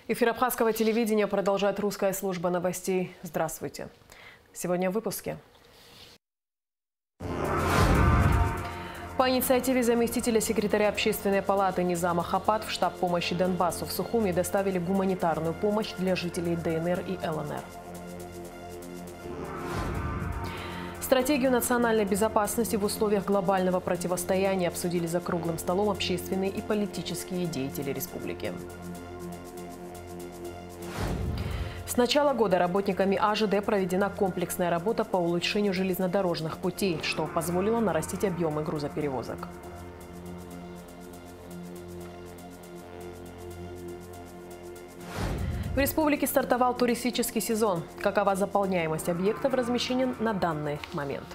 Эфир абхазского телевидения продолжает русская служба новостей. Здравствуйте. Сегодня в выпуске. По инициативе заместителя секретаря Общественной палаты Низама Хапат в штаб помощи Донбассу в Сухуми доставили гуманитарную помощь для жителей ДНР и ЛНР. Стратегию национальной безопасности в условиях глобального противостояния обсудили за круглым столом общественные и политические деятели республики. С начала года работниками АЖД проведена комплексная работа по улучшению железнодорожных путей, что позволило нарастить объемы грузоперевозок. В республике стартовал туристический сезон. Какова заполняемость объектов размещения на данный момент?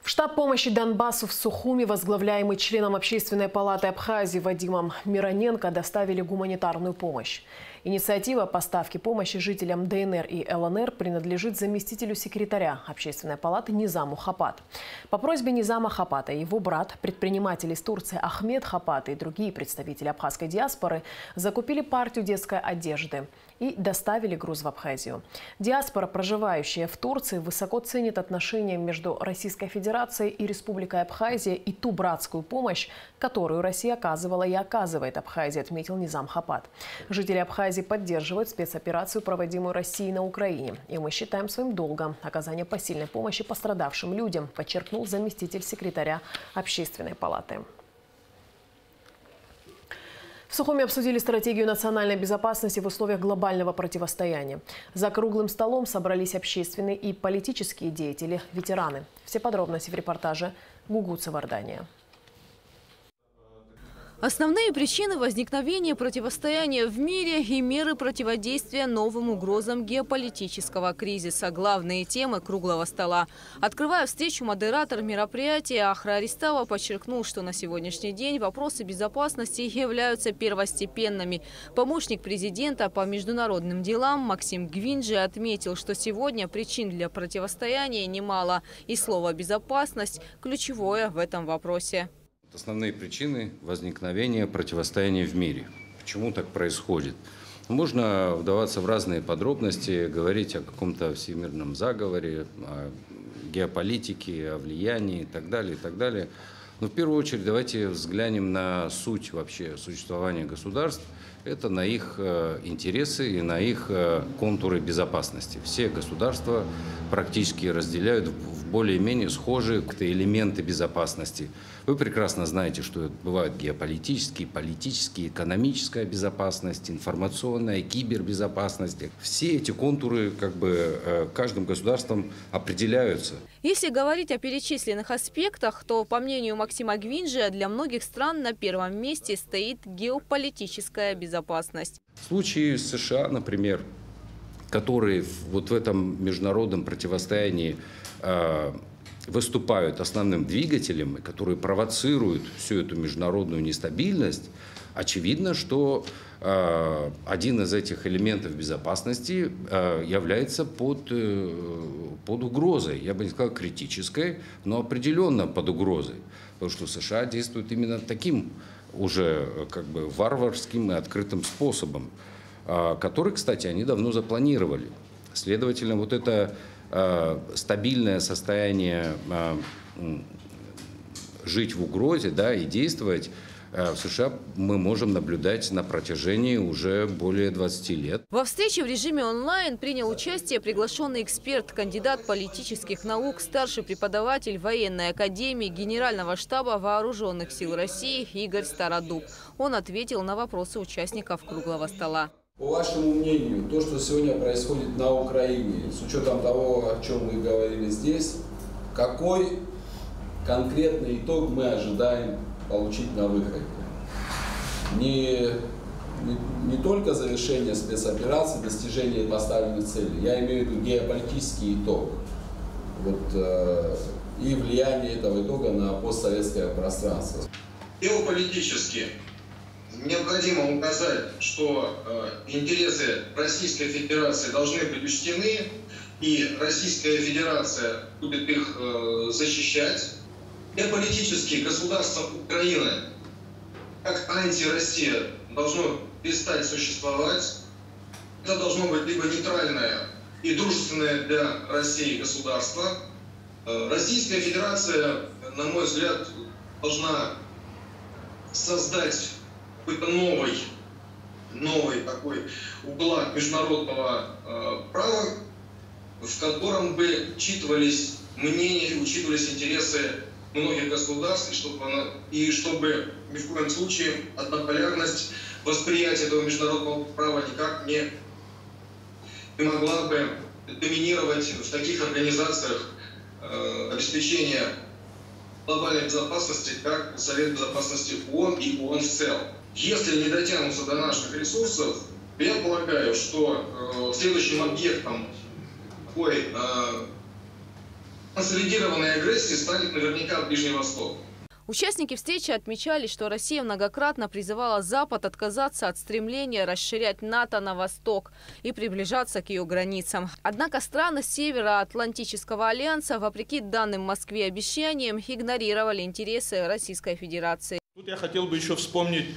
Штаб помощи Донбассу в Сухуми, возглавляемый членом Общественной палаты Абхазии Вадимом Мироненко, доставили гуманитарную помощь. Инициатива поставки помощи жителям ДНР и ЛНР принадлежит заместителю секретаря Общественной палаты Низаму Хапат. По просьбе Низама Хапата его брат, предприниматель из Турции Ахмед Хапат и другие представители абхазской диаспоры закупили партию детской одежды и доставили груз в Абхазию. Диаспора, проживающая в Турции, высоко ценит отношения между Российской Федерацией и Республикой Абхазия и ту братскую помощь, которую Россия оказывала и оказывает Абхазии, отметил Низам Хапат. Жители Абхазии поддерживают спецоперацию, проводимую Россией на Украине. И мы считаем своим долгом оказание посильной помощи пострадавшим людям, подчеркнул заместитель секретаря Общественной палаты. В Сухуми обсудили стратегию национальной безопасности в условиях глобального противостояния. За круглым столом собрались общественные и политические деятели, ветераны. Все подробности в репортаже Гугуца Вардания. Основные причины возникновения противостояния в мире и меры противодействия новым угрозам геополитического кризиса. Главные темы круглого стола. Открывая встречу, модератор мероприятия Ахра Аристава подчеркнул, что на сегодняшний день вопросы безопасности являются первостепенными. Помощник президента по международным делам Максим Гвинджи отметил, что сегодня причин для противостояния немало. И слово «безопасность» ключевое в этом вопросе. Основные причины возникновения противостояния в мире. Почему так происходит? Можно вдаваться в разные подробности, говорить о каком-то всемирном заговоре, о геополитике, о влиянии и так далее, и так далее. Но в первую очередь давайте взглянем на суть вообще существования государств. Это на их интересы и на их контуры безопасности. Все государства практически разделяют в более-менее схожие элементы безопасности. Вы прекрасно знаете, что бывают геополитические, политические, экономическая безопасность, информационная, кибербезопасность. Все эти контуры каждым государством определяются. Если говорить о перечисленных аспектах, то, по мнению Максима Гвинджи, для многих стран на первом месте стоит геополитическая безопасность. В случае США, например, которые вот в этом международном противостоянии выступают основным двигателем, которые провоцируют всю эту международную нестабильность, очевидно, что один из этих элементов безопасности является под угрозой. Я бы не сказал критической, но определенно под угрозой. Потому что США действуют именно таким уже варварским и открытым способом, который, кстати, они давно запланировали. Следовательно, вот это стабильное состояние жить в угрозе, да, и действовать в США мы можем наблюдать на протяжении уже более 20 лет. Во встрече в режиме онлайн принял участие приглашенный эксперт, кандидат политических наук, старший преподаватель военной академии Генерального штаба Вооруженных сил России Игорь Стародуб. Он ответил на вопросы участников круглого стола. По вашему мнению, то, что сегодня происходит на Украине, с учетом того, о чем мы говорили здесь, какой конкретный итог мы ожидаем получить на выходе? Не только завершение спецоперации, достижение поставленных целей, я имею в виду геополитический итог и влияние этого итога на постсоветское пространство. Геополитически необходимо указать, что интересы Российской Федерации должны быть учтены, и Российская Федерация будет их защищать. Геополитически государство Украины, как антироссия, должно перестать существовать. Это должно быть либо нейтральное и дружественное для России государство. Российская Федерация, на мой взгляд, должна создать какой-то новый такой уклад международного права, в котором бы учитывались мнения, учитывались интересы многих государств, и чтобы ни в коем случае однополярность восприятия этого международного права никак не могла бы доминировать в таких организациях обеспечения глобальной безопасности, как Совет Безопасности ООН и ООН в целом. Если не дотянутся до наших ресурсов, я полагаю, что следующим объектом такой консолидированной агрессии станет наверняка Ближний Восток. Участники встречи отмечали, что Россия многократно призывала Запад отказаться от стремления расширять НАТО на восток и приближаться к ее границам. Однако страны Североатлантического альянса, вопреки данным Москве обещаниям, игнорировали интересы Российской Федерации. Тут я хотел бы еще вспомнить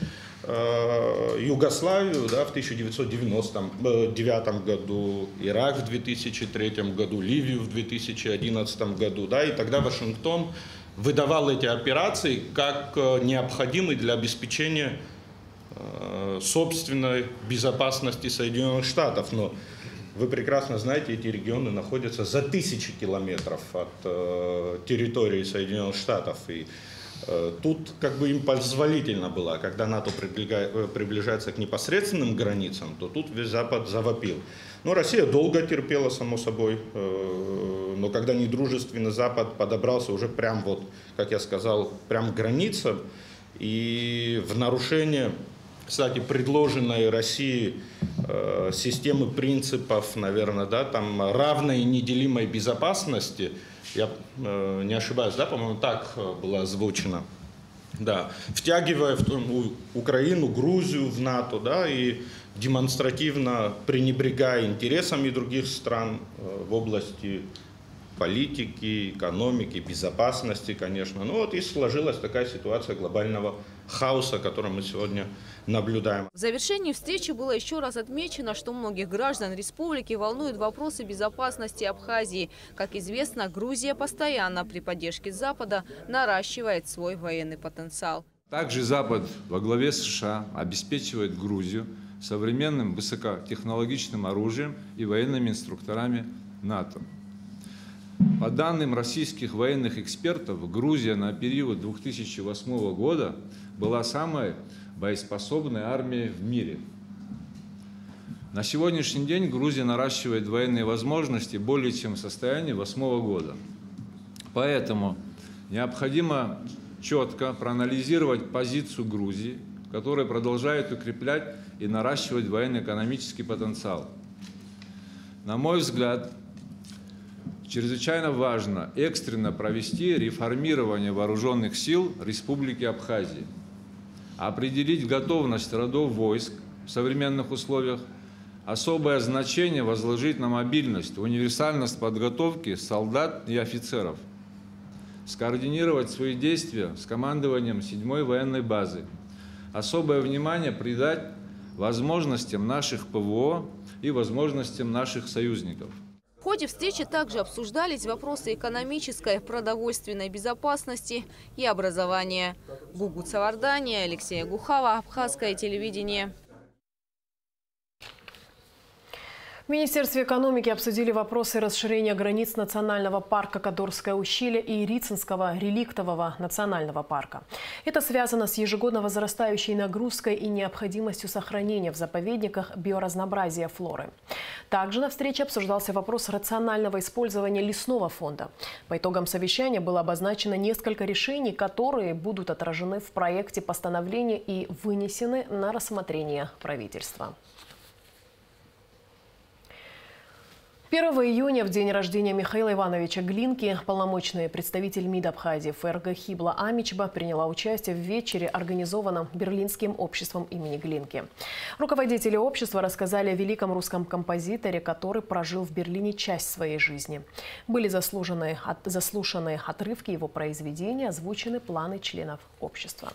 Югославию, да, в 1999 году, Ирак в 2003 году, Ливию в 2011 году. Да, и тогда Вашингтон выдавал эти операции как необходимые для обеспечения собственной безопасности Соединенных Штатов. Но вы прекрасно знаете, эти регионы находятся за тысячи километров от территории Соединенных Штатов. И тут как бы им позволительно было, когда НАТО приближается к непосредственным границам, то тут весь Запад завопил. Но Россия долго терпела, само собой, но когда недружественный Запад подобрался уже прям вот, как я сказал, прям к границам, и в нарушение, кстати, предложенной России системы принципов, наверное, да, там равной и неделимой безопасности, я не ошибаюсь, да, по-моему, так было озвучено, да, втягивая Украину, Грузию в НАТО, да, и демонстративно пренебрегая интересами других стран в области политики, экономики, безопасности, конечно. Ну вот и сложилась такая ситуация глобального хаоса, который мы сегодня наблюдаем. В завершении встречи было еще раз отмечено, что многих граждан республики волнуют вопросы безопасности Абхазии. Как известно, Грузия постоянно при поддержке Запада наращивает свой военный потенциал. Также Запад во главе США обеспечивает Грузию современным высокотехнологичным оружием и военными инструкторами НАТО. По данным российских военных экспертов, Грузия на период 2008 года была самой боеспособной армией в мире. На сегодняшний день Грузия наращивает военные возможности более чем в состоянии 2008 года. Поэтому необходимо четко проанализировать позицию Грузии, которая продолжает укреплять и наращивать военно-экономический потенциал. На мой взгляд, чрезвычайно важно экстренно провести реформирование вооруженных сил Республики Абхазии, определить готовность родов войск в современных условиях, особое значение возложить на мобильность, универсальность подготовки солдат и офицеров, скоординировать свои действия с командованием 7-й военной базы, особое внимание придать возможностям наших ПВО и возможностям наших союзников. В ходе встречи также обсуждались вопросы экономической, продовольственной безопасности и образования. Гугут Савардания, Алексей Гухава, Абхазское телевидение. В Министерстве экономики обсудили вопросы расширения границ национального парка Кадорское ущелье и Рицинского реликтового национального парка. Это связано с ежегодно возрастающей нагрузкой и необходимостью сохранения в заповедниках биоразнообразия флоры. Также на встрече обсуждался вопрос рационального использования лесного фонда. По итогам совещания было обозначено несколько решений, которые будут отражены в проекте постановления и вынесены на рассмотрение правительства. 1 июня, в день рождения Михаила Ивановича Глинки, полномочный представитель МИД Абхазии ФРГ Хибла Амичба приняла участие в вечере, организованном Берлинским обществом имени Глинки. Руководители общества рассказали о великом русском композиторе, который прожил в Берлине часть своей жизни. Были заслушаны отрывки его произведений, озвучены планы членов общества.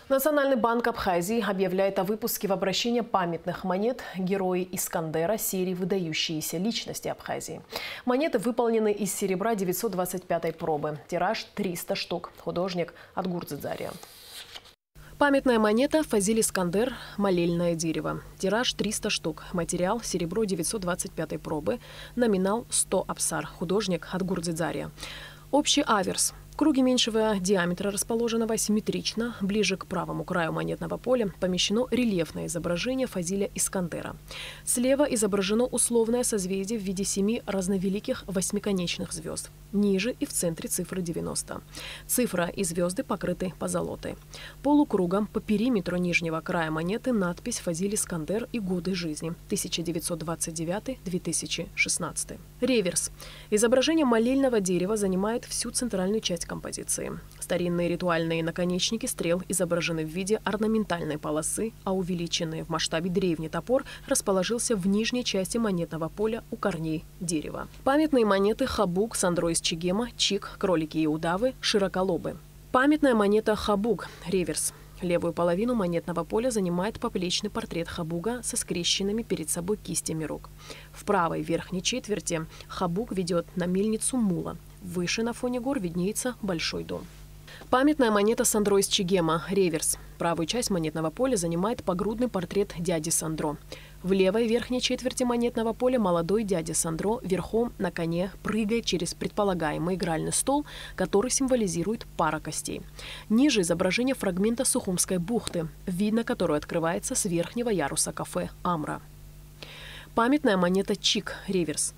Национальный банк Абхазии объявляет о выпуске в обращение памятных монет «Герои Искандера» серии «Выдающиеся личности Абхазии». Монеты выполнены из серебра 925 пробы. Тираж 300 штук. Художник Адгур Дзидзария. Памятная монета «Фазиль Искандер» – молельное дерево. Тираж 300 штук. Материал – серебро 925 пробы. Номинал – 100 апсар. Художник Адгур Дзидзария. Общий аверс. Круги меньшего диаметра, расположенного симметрично, ближе к правому краю монетного поля, помещено рельефное изображение Фазиля Искандера. Слева изображено условное созвездие в виде 7 разновеликих восьмиконечных звезд. Ниже и в центре цифры 90. Цифра и звезды покрыты позолотой. Полукругом по периметру нижнего края монеты надпись «Фазиль Искандер и годы жизни» 1929-2016. Реверс. Изображение молельного дерева занимает всю центральную часть композиции. Старинные ритуальные наконечники стрел изображены в виде орнаментальной полосы, а увеличенный в масштабе древний топор расположился в нижней части монетного поля у корней дерева. Памятные монеты Хабуг, Сандро из Чегема, Чик, кролики и удавы, широколобы. Памятная монета Хабуг, реверс. Левую половину монетного поля занимает поплечный портрет Хабуга со скрещенными перед собой кистями рук. В правой верхней четверти Хабуг ведет на мельницу мула. Выше на фоне гор виднеется большой дом. Памятная монета Сандро из Чегема, реверс. Правую часть монетного поля занимает погрудный портрет дяди Сандро. В левой верхней четверти монетного поля молодой дядя Сандро верхом на коне прыгает через предполагаемый игральный стол, который символизирует пара костей. Ниже изображение фрагмента Сухумской бухты, вид на которую открывается с верхнего яруса кафе «Амра». Памятная монета Чик, реверс.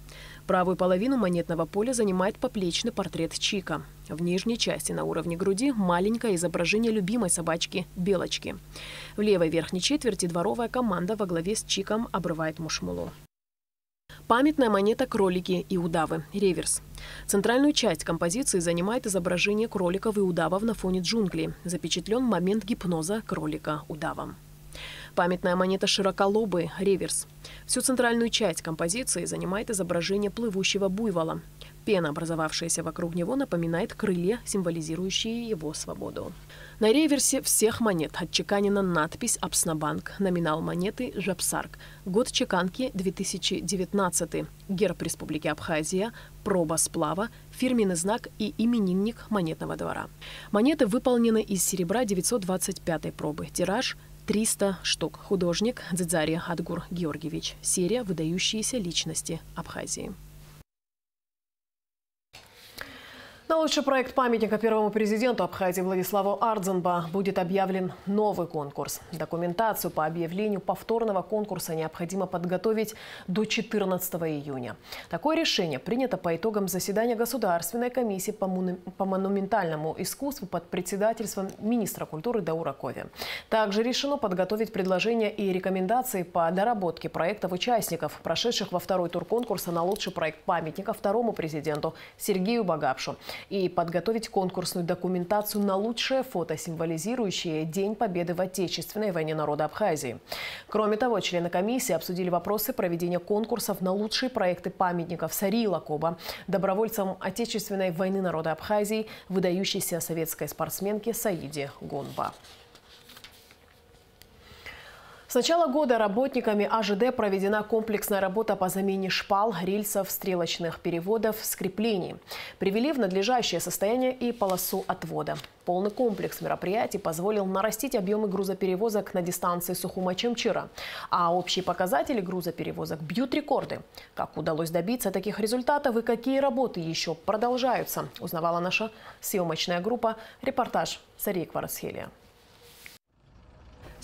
Правую половину монетного поля занимает поплечный портрет Чика. В нижней части на уровне груди маленькое изображение любимой собачки Белочки. В левой верхней четверти дворовая команда во главе с Чиком обрывает мушмулу. Памятная монета «Кролики и удавы», реверс. Центральную часть композиции занимает изображение кроликов и удавов на фоне джунглей. Запечатлен момент гипноза кролика удавом. Памятная монета «Широколобы», реверс. Всю центральную часть композиции занимает изображение плывущего буйвола. Пена, образовавшаяся вокруг него, напоминает крылья, символизирующие его свободу. На реверсе всех монет отчеканена надпись «Абснабанк», номинал монеты «Жапсарк», год чеканки 2019, герб Республики Абхазия, проба сплава, фирменный знак и именинник монетного двора. Монеты выполнены из серебра 925 пробы. Тираж 300 штук. Художник Дзидзария Адгур Георгиевич. Серия «Выдающиеся личности Абхазии». На лучший проект памятника первому президенту Абхазии Владиславу Ардзенба будет объявлен новый конкурс. Документацию по объявлению повторного конкурса необходимо подготовить до 14 июня. Такое решение принято по итогам заседания Государственной комиссии по монументальному искусству под председательством министра культуры Даура Кови. Также решено подготовить предложения и рекомендации по доработке проектов участников, прошедших во второй тур конкурса на лучший проект памятника второму президенту Сергею Багапшу, и подготовить конкурсную документацию на лучшее фото, символизирующее День Победы в Отечественной войне народа Абхазии. Кроме того, члены комиссии обсудили вопросы проведения конкурсов на лучшие проекты памятников Сарии Лакоба, добровольцам Отечественной войны народа Абхазии, выдающейся советской спортсменке Саиде Гонба. С начала года работниками АЖД проведена комплексная работа по замене шпал, рельсов, стрелочных переводов, скреплений. Привели в надлежащее состояние и полосу отвода. Полный комплекс мероприятий позволил нарастить объемы грузоперевозок на дистанции Сухума-Чемчира. А общие показатели грузоперевозок бьют рекорды. Как удалось добиться таких результатов и какие работы еще продолжаются, узнавала наша съемочная группа. Репортаж Сарии Кварасхелия.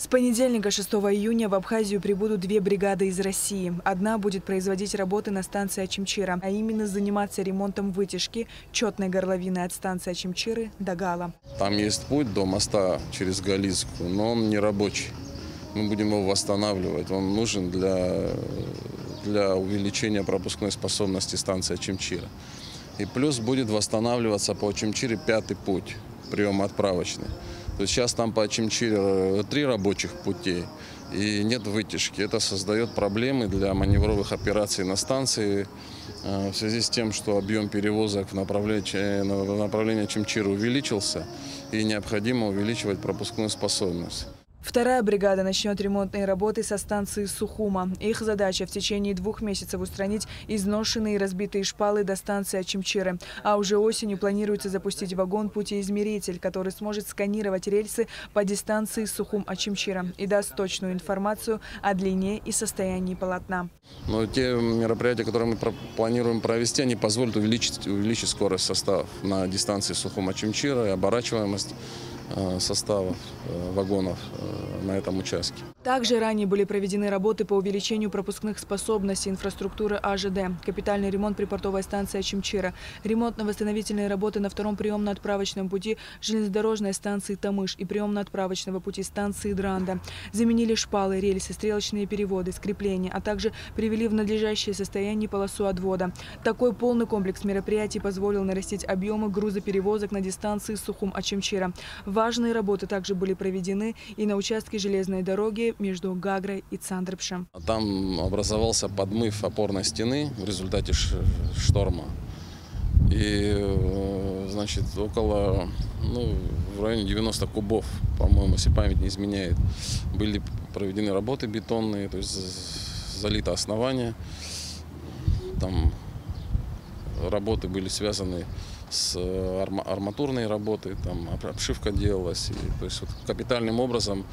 С понедельника, 6 июня, в Абхазию прибудут 2 бригады из России. Одна будет производить работы на станции Ачимчира, а именно заниматься ремонтом вытяжки четной горловины от станции Ачимчиры до Гала. Там есть путь до моста через Галицкую, но он не рабочий. Мы будем его восстанавливать. Он нужен для для увеличения пропускной способности станции Очимчира. И плюс будет восстанавливаться по Очимчире 5-й путь, приемо-отправочный. То есть сейчас там по Очимчире 3 рабочих путей и нет вытяжки. Это создает проблемы для маневровых операций на станции в связи с тем, что объем перевозок в направлении Очимчира увеличился и необходимо увеличивать пропускную способность. Вторая бригада начнет ремонтные работы со станции Сухума. Их задача в течение 2 месяцев устранить изношенные и разбитые шпалы до станции Очимчира. А уже осенью планируется запустить вагон-путеизмеритель, который сможет сканировать рельсы по дистанции Сухум-Очимчира и даст точную информацию о длине и состоянии полотна. Но те мероприятия, которые мы планируем провести, они позволят увеличить скорость составов на дистанции Сухум-Очимчира и оборачиваемость составов вагонов на этом участке. Также ранее были проведены работы по увеличению пропускных способностей инфраструктуры АЖД, капитальный ремонт припортовой станции Очимчира, ремонтно-восстановительные работы на 2-м приемно-отправочном пути железнодорожной станции Тамыш и приемно-отправочного пути станции Дранда. Заменили шпалы, рельсы, стрелочные переводы, скрепления, а также привели в надлежащее состояние полосу отвода. Такой полный комплекс мероприятий позволил нарастить объемы грузоперевозок на дистанции Сухум-Очимчира. Важные работы также были проведены и на участке железной дороги между Гагрой и Цандрыпшем. Там образовался подмыв опорной стены в результате шторма. И, значит, около, в районе 90 кубов, по-моему, если память не изменяет, были проведены работы бетонные, то есть залито основание. Там работы были связаны с арматурной работой, там обшивка делалась. То есть капитальным образом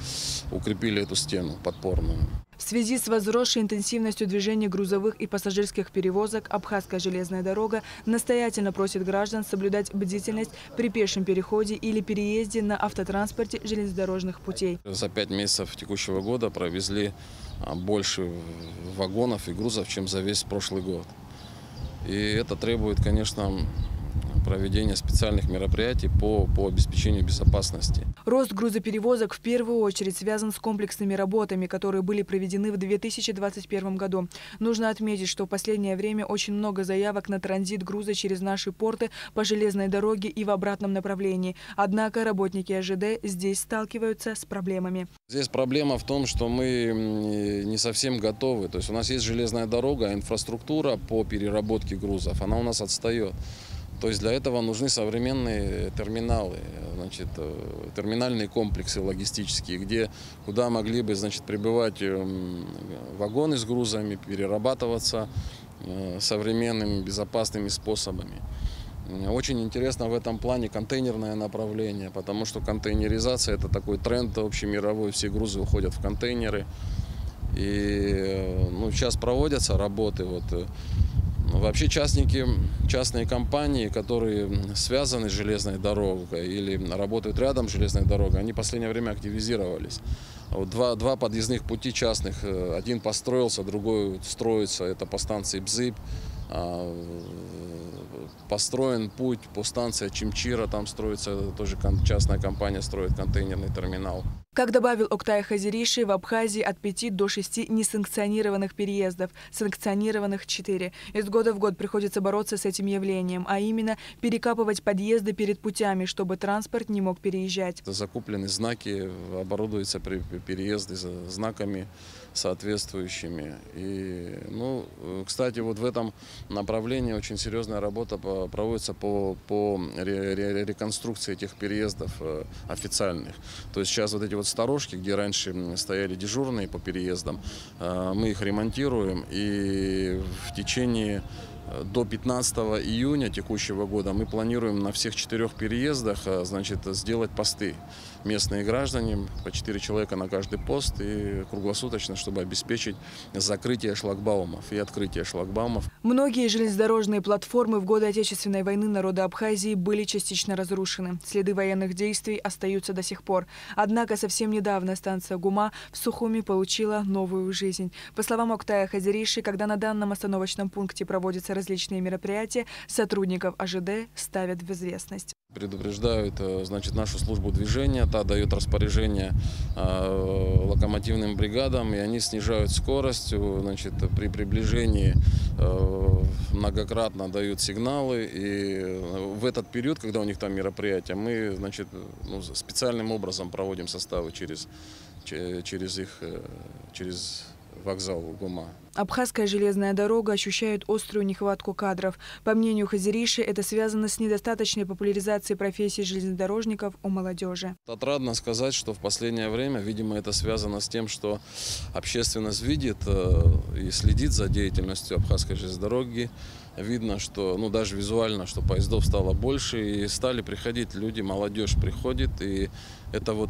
укрепили эту стену подпорную. В связи с возросшей интенсивностью движения грузовых и пассажирских перевозок Абхазская железная дорога настоятельно просит граждан соблюдать бдительность при пешем переходе или переезде на автотранспорте железнодорожных путей. За 5 месяцев текущего года провезли больше вагонов и грузов, чем за весь прошлый год. И это требует, конечно, проведения специальных мероприятий по обеспечению безопасности. Рост грузоперевозок в первую очередь связан с комплексными работами, которые были проведены в 2021 году. Нужно отметить, что в последнее время очень много заявок на транзит груза через наши порты по железной дороге и в обратном направлении. Однако работники АЖД здесь сталкиваются с проблемами. Здесь проблема в том, что мы не совсем готовы. То есть у нас есть железная дорога, а инфраструктура по переработке грузов, она у нас отстает. То есть для этого нужны современные терминалы, значит, терминальные комплексы логистические, куда могли бы, значит, прибывать вагоны с грузами, перерабатываться современными безопасными способами. Очень интересно в этом плане контейнерное направление, потому что контейнеризация – это такой тренд общемировой, все грузы уходят в контейнеры. И сейчас проводятся работы. Вообще частные компании, которые связаны с железной дорогой или работают рядом с железной дорогой, они в последнее время активизировались. Два подъездных пути частных, один построился, другой строится, это по станции Бзыб. Построен путь по станции Очимчира, там строится, тоже частная компания строит контейнерный терминал. Как добавил Октай Хазириши, в Абхазии от 5 до 6 несанкционированных переездов, санкционированных 4. Из года в год приходится бороться с этим явлением, а именно перекапывать подъезды перед путями, чтобы транспорт не мог переезжать. Закуплены знаки, оборудуются переезды знаками соответствующими. И, кстати, в этом направлении очень серьезная работа проводится по реконструкции этих переездов официальных. То есть сейчас эти сторожки, где раньше стояли дежурные по переездам, мы их ремонтируем, и в течение до 15 июня текущего года мы планируем на всех 4 переездах, значит, сделать посты. Местные граждане, по 4 человека на каждый пост, и круглосуточно, чтобы обеспечить закрытие шлагбаумов и открытие шлагбаумов. Многие железнодорожные платформы в годы Отечественной войны народа Абхазии были частично разрушены. Следы военных действий остаются до сих пор. Однако совсем недавно станция ГУМа в Сухуми получила новую жизнь. По словам Октая Хазириши, когда на данном остановочном пункте проводятся различные мероприятия, сотрудников АЖД ставят в известность. Предупреждают, значит, нашу службу движения, та дает распоряжение локомотивным бригадам, и они снижают скорость, значит, при приближении многократно дают сигналы, и в этот период, когда у них там мероприятия, мы, значит, специальным образом проводим составы через вокзал ГУМа. Абхазская железная дорога ощущает острую нехватку кадров. По мнению хазериши, это связано с недостаточной популяризацией профессии железнодорожников у молодежи. Отрадно сказать, что в последнее время, видимо, это связано с тем, что общественность видит и следит за деятельностью Абхазской железной дороги. Видно, что, даже визуально, что поездов стало больше, и стали приходить люди, молодежь приходит, и это вот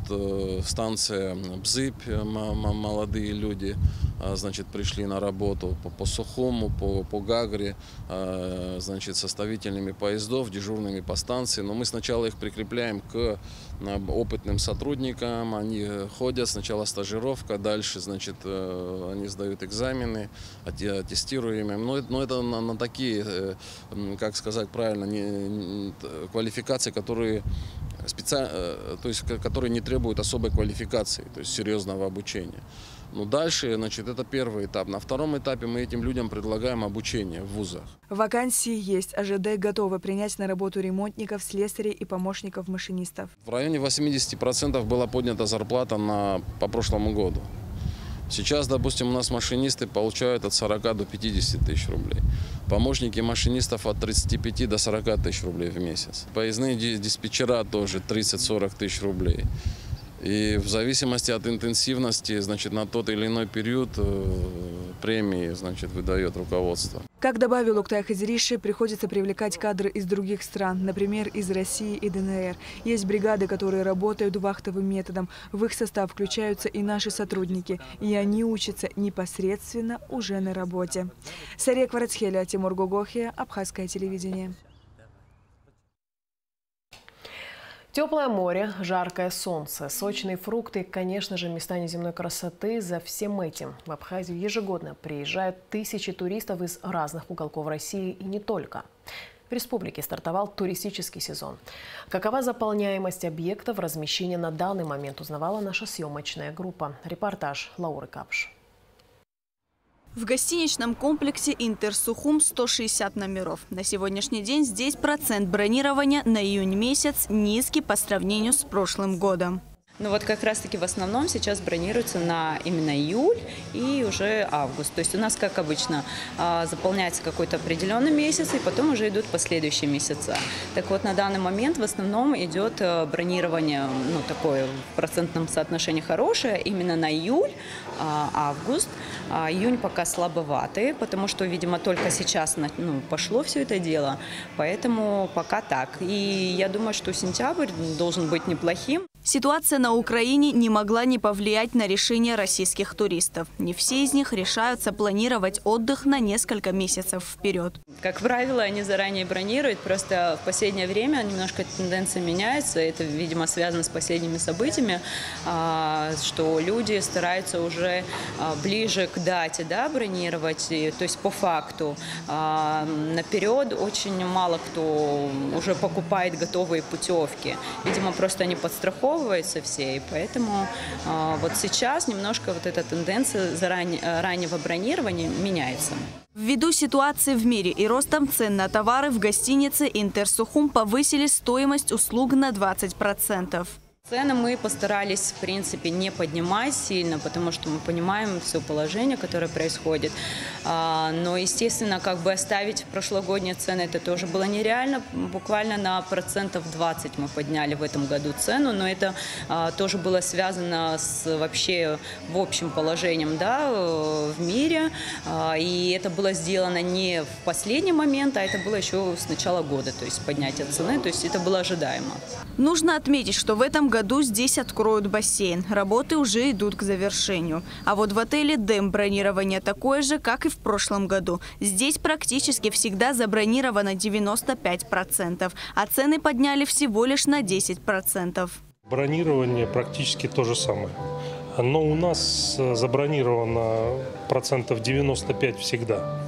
станция Бзыбь, молодые люди, значит, пришли на работу по Сухому, по Гагре, значит, составителями поездов, дежурными по станции, но мы сначала их прикрепляем к опытным сотрудникам, они ходят, сначала стажировка, дальше, значит, они сдают экзамены, аттестируем им, но это на такие, как сказать правильно, квалификации, которые которые не требуют особой квалификации, то есть серьезного обучения. Но дальше, значит, это первый этап. На втором этапе мы этим людям предлагаем обучение в вузах. Вакансии есть. АЖД готовы принять на работу ремонтников, слесарей и помощников машинистов. В районе 80% была поднята зарплата по прошлому году. Сейчас, допустим, у нас машинисты получают от 40 до 50 тысяч рублей. Помощники машинистов от 35 до 40 тысяч рублей в месяц. Поездные диспетчера тоже 30-40 тысяч рублей. И в зависимости от интенсивности, значит, на тот или иной период премии, значит, выдает руководство. Как добавил Октай Хазериши, приходится привлекать кадры из других стран, например, из России и ДНР. Есть бригады, которые работают вахтовым методом. В их состав включаются и наши сотрудники. И они учатся непосредственно уже на работе. Сария Кварацхеля, Тимур Гогохия, Абхазское телевидение. Теплое море, жаркое солнце, сочные фрукты и, конечно же, места неземной красоты. За всем этим в Абхазию ежегодно приезжают тысячи туристов из разных уголков России и не только. В республике стартовал туристический сезон. Какова заполняемость объектов размещения на данный момент, узнавала наша съемочная группа. Репортаж Лауры Капш. В гостиничном комплексе «Интерсухум» 160 номеров. На сегодняшний день здесь процент бронирования на июнь месяц низкий по сравнению с прошлым годом. Ну вот как раз-таки в основном сейчас бронируется на именно июль и уже август. То есть у нас, как обычно, заполняется какой-то определенный месяц, и потом уже идут последующие месяца. Так вот, на данный момент в основном идет бронирование, такое в процентном соотношении хорошее, именно на июль, август. Июнь пока слабоватый, потому что, видимо, только сейчас пошло все это дело. Поэтому пока так. И я думаю, что сентябрь должен быть неплохим. Ситуация на Украине не могла не повлиять на решение российских туристов. Не все из них решаются планировать отдых на несколько месяцев вперед. Как правило, они заранее бронируют, просто в последнее время немножко тенденция меняется. Это, видимо, связано с последними событиями, что люди стараются уже ближе к дате бронировать, то есть по факту. Наперед очень мало кто уже покупает готовые путевки. Видимо, просто они подстраховываются все, и поэтому вот сейчас немножко вот эта тенденция раннего бронирования меняется. Ввиду ситуации в мире и ростом цен на товары в гостинице «Интерсухум» повысили стоимость услуг на 20%. Цены мы постарались, в принципе, не поднимать сильно, потому что мы понимаем все положение, которое происходит. Но, естественно, оставить прошлогодние цены, это тоже было нереально. Буквально на 20% мы подняли в этом году цену, но это тоже было связано с вообще в общем положением в мире. И это было сделано не в последний момент, а это было еще с начала года, то есть поднятие цены, то есть это было ожидаемо. Нужно отметить, что в этом году здесь откроют бассейн. Работы уже идут к завершению. А вот в отеле «Дэм» бронирование такое же, как и в прошлом году. Здесь практически всегда забронировано 95%, а цены подняли всего лишь на 10%. Бронирование практически то же самое. Но у нас забронировано 95% всегда.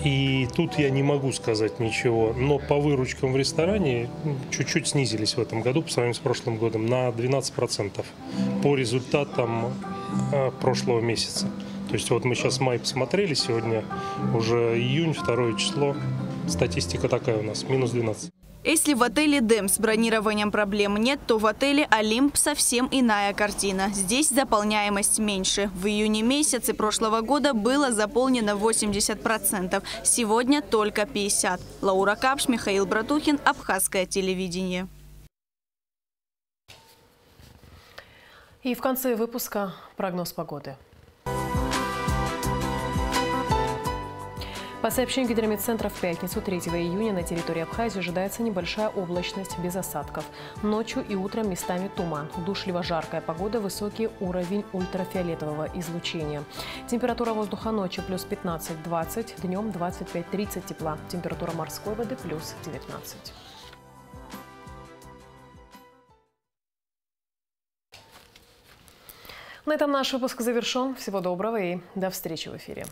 И тут я не могу сказать ничего. Но по выручкам в ресторане чуть-чуть снизились в этом году по сравнению с прошлым годом на 12% по результатам прошлого месяца. То есть вот мы сейчас май посмотрели, сегодня уже июнь, 2 число. Статистика такая у нас, минус 12. Если в отеле «Дем» с бронированием проблем нет, то в отеле «Олимп» совсем иная картина. Здесь заполняемость меньше. В июне месяце прошлого года было заполнено 80%. Сегодня только 50%. Лаура Капш, Михаил Братухин, Абхазское телевидение. И в конце выпуска прогноз погоды. По сообщению Гидрометцентра, в пятницу 3 июня на территории Абхазии ожидается небольшая облачность без осадков. Ночью и утром местами туман. Удушливо-жаркая погода, высокий уровень ультрафиолетового излучения. Температура воздуха ночью плюс 15-20, днем 25-30 тепла. Температура морской воды плюс 19. На этом наш выпуск завершен. Всего доброго и до встречи в эфире.